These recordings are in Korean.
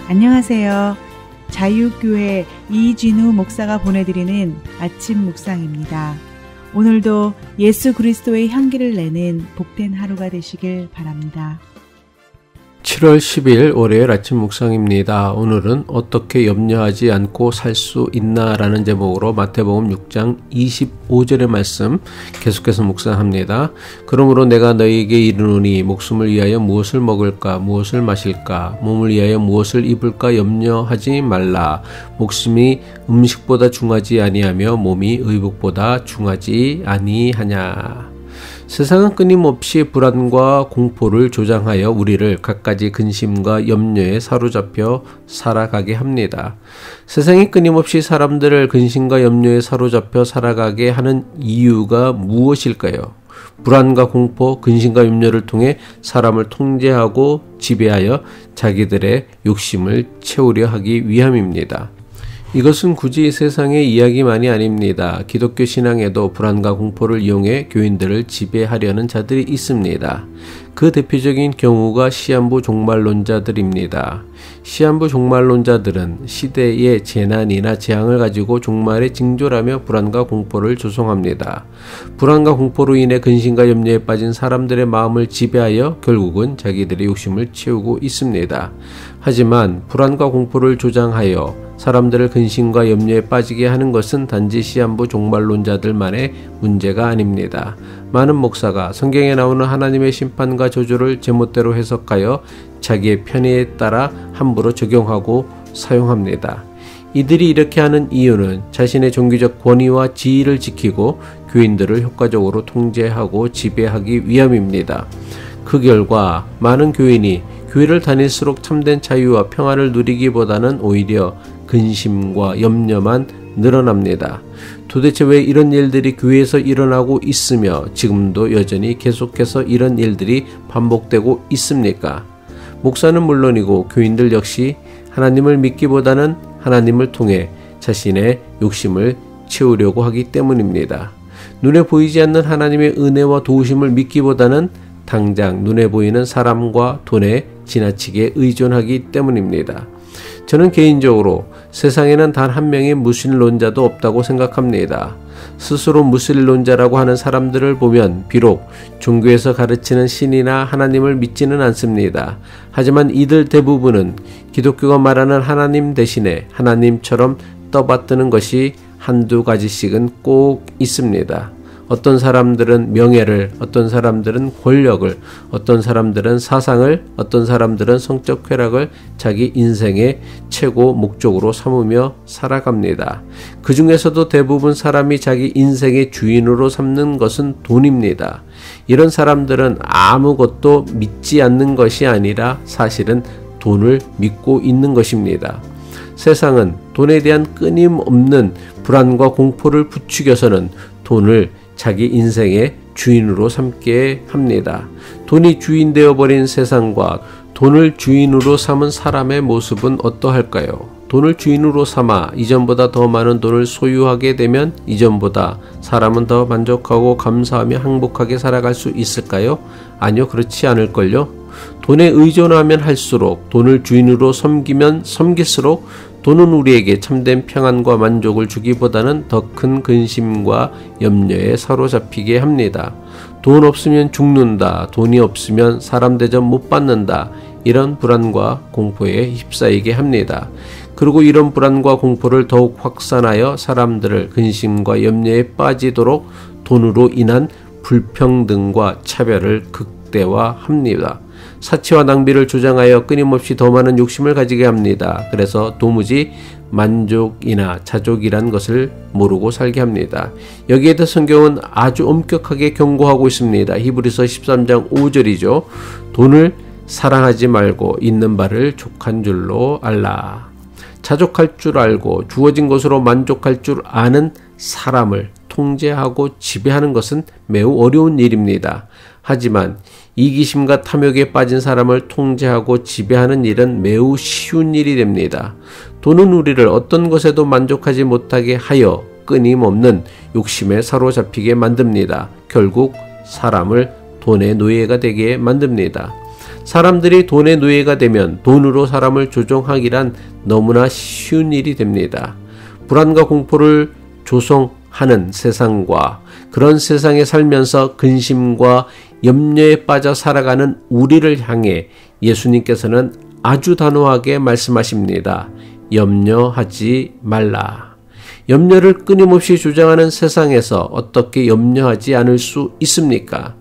안녕하세요. 자유교회 이진우 목사가 보내드리는 아침 묵상입니다. 오늘도 예수 그리스도의 향기를 내는 복된 하루가 되시길 바랍니다. 7월 10일 월요일 아침 묵상입니다. 오늘은 어떻게 염려하지 않고 살 수 있나 라는 제목으로 마태복음 6장 25절의 말씀 계속해서 묵상합니다. 그러므로 내가 너희에게 이르노니 목숨을 위하여 무엇을 먹을까 무엇을 마실까 몸을 위하여 무엇을 입을까 염려하지 말라. 목숨이 음식보다 중하지 아니하며 몸이 의복보다 중하지 아니하냐. 세상은 끊임없이 불안과 공포를 조장하여 우리를 갖가지 근심과 염려에 사로잡혀 살아가게 합니다. 세상이 끊임없이 사람들을 근심과 염려에 사로잡혀 살아가게 하는 이유가 무엇일까요? 불안과 공포, 근심과 염려를 통해 사람을 통제하고 지배하여 자기들의 욕심을 채우려 하기 위함입니다. 이것은 굳이 세상의 이야기만이 아닙니다. 기독교 신앙에도 불안과 공포를 이용해 교인들을 지배하려는 자들이 있습니다. 그 대표적인 경우가 시한부 종말론자들입니다. 시한부 종말론자들은 시대의 재난이나 재앙을 가지고 종말의 징조라며 불안과 공포를 조성합니다. 불안과 공포로 인해 근심과 염려에 빠진 사람들의 마음을 지배하여 결국은 자기들의 욕심을 채우고 있습니다. 하지만 불안과 공포를 조장하여 사람들을 근심과 염려에 빠지게 하는 것은 단지 시한부 종말론자들만의 문제가 아닙니다. 많은 목사가 성경에 나오는 하나님의 심판과 저주를 제멋대로 해석하여 자기의 편의에 따라 함부로 적용하고 사용합니다. 이들이 이렇게 하는 이유는 자신의 종교적 권위와 지위를 지키고 교인들을 효과적으로 통제하고 지배하기 위함입니다. 그 결과 많은 교인이 교회를 다닐수록 참된 자유와 평안을 누리기보다는 오히려 근심과 염려만 늘어납니다. 도대체 왜 이런 일들이 교회에서 일어나고 있으며 지금도 여전히 계속해서 이런 일들이 반복되고 있습니까? 목사는 물론이고 교인들 역시 하나님을 믿기보다는 하나님을 통해 자신의 욕심을 채우려고 하기 때문입니다. 눈에 보이지 않는 하나님의 은혜와 도우심을 믿기보다는 당장 눈에 보이는 사람과 돈에 지나치게 의존하기 때문입니다. 저는 개인적으로 세상에는 단 한 명의 무신론자도 없다고 생각합니다. 스스로 무신론자라고 하는 사람들을 보면 비록 종교에서 가르치는 신이나 하나님을 믿지는 않습니다. 하지만 이들 대부분은 기독교가 말하는 하나님 대신에 하나님처럼 떠받드는 것이 한두 가지씩은 꼭 있습니다. 어떤 사람들은 명예를, 어떤 사람들은 권력을, 어떤 사람들은 사상을, 어떤 사람들은 성적 쾌락을 자기 인생의 최고 목적으로 삼으며 살아갑니다. 그 중에서도 대부분 사람이 자기 인생의 주인으로 삼는 것은 돈입니다. 이런 사람들은 아무것도 믿지 않는 것이 아니라 사실은 돈을 믿고 있는 것입니다. 세상은 돈에 대한 끊임없는 불안과 공포를 부추겨서는 돈을 자기 인생의 주인으로 삼게 합니다. 돈이 주인 되어버린 세상과 돈을 주인으로 삼은 사람의 모습은 어떠할까요? 돈을 주인으로 삼아 이전보다 더 많은 돈을 소유하게 되면 이전보다 사람은 더 만족하고 감사하며 행복하게 살아갈 수 있을까요? 아니요, 그렇지 않을걸요? 돈에 의존하면 할수록, 돈을 주인으로 섬기면 섬길수록 돈은 우리에게 참된 평안과 만족을 주기보다는 더 큰 근심과 염려에 사로잡히게 합니다. 돈 없으면 죽는다. 돈이 없으면 사람 대접 못 받는다. 이런 불안과 공포에 휩싸이게 합니다. 그리고 이런 불안과 공포를 더욱 확산하여 사람들을 근심과 염려에 빠지도록 돈으로 인한 불평등과 차별을 극대화합니다. 사치와 낭비를 조장하여 끊임없이 더 많은 욕심을 가지게 합니다. 그래서 도무지 만족이나 자족이란 것을 모르고 살게 합니다. 여기에 대해 성경은 아주 엄격하게 경고하고 있습니다. 히브리서 13장 5절이죠. 돈을 사랑하지 말고 있는 바를 족한 줄로 알라. 자족할 줄 알고 주어진 것으로 만족할 줄 아는 사람을 통제하고 지배하는 것은 매우 어려운 일입니다. 하지만 이기심과 탐욕에 빠진 사람을 통제하고 지배하는 일은 매우 쉬운 일이 됩니다. 돈은 우리를 어떤 것에도 만족하지 못하게 하여 끊임없는 욕심에 사로잡히게 만듭니다. 결국 사람을 돈의 노예가 되게 만듭니다. 사람들이 돈의 노예가 되면 돈으로 사람을 조종하기란 너무나 쉬운 일이 됩니다. 불안과 공포를 조성하는 세상과 그런 세상에 살면서 근심과 염려에 빠져 살아가는 우리를 향해 예수님께서는 아주 단호하게 말씀하십니다. 염려하지 말라. 염려를 끊임없이 주장하는 세상에서 어떻게 염려하지 않을 수 있습니까?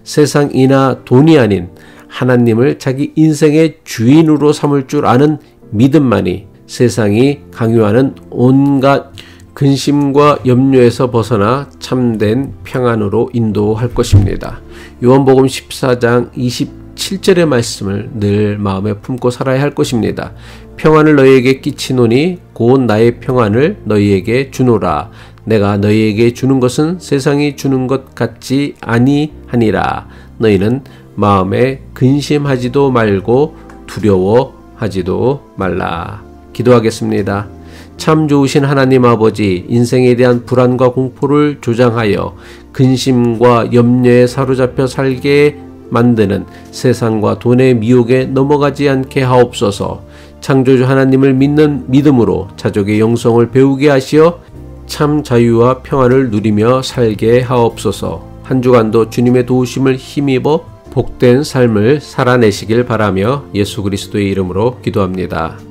세상이나 돈이 아닌 하나님을 자기 인생의 주인으로 삼을 줄 아는 믿음만이 세상이 강요하는 온갖 근심과 염려에서 벗어나 참된 평안으로 인도할 것입니다. 요한복음 14장 27절의 말씀을 늘 마음에 품고 살아야 할 것입니다. 평안을 너희에게 끼치노니 곧 나의 평안을 너희에게 주노라. 내가 너희에게 주는 것은 세상이 주는 것 같지 아니하니라. 너희는 마음에 근심하지도 말고 두려워하지도 말라. 기도하겠습니다. 참 좋으신 하나님 아버지, 인생에 대한 불안과 공포를 조장하여 근심과 염려에 사로잡혀 살게 만드는 세상과 돈의 미혹에 넘어가지 않게 하옵소서. 창조주 하나님을 믿는 믿음으로 자족의 영성을 배우게 하시어 참 자유와 평안을 누리며 살게 하옵소서. 한 주간도 주님의 도우심을 힘입어 복된 삶을 살아내시길 바라며 예수 그리스도의 이름으로 기도합니다.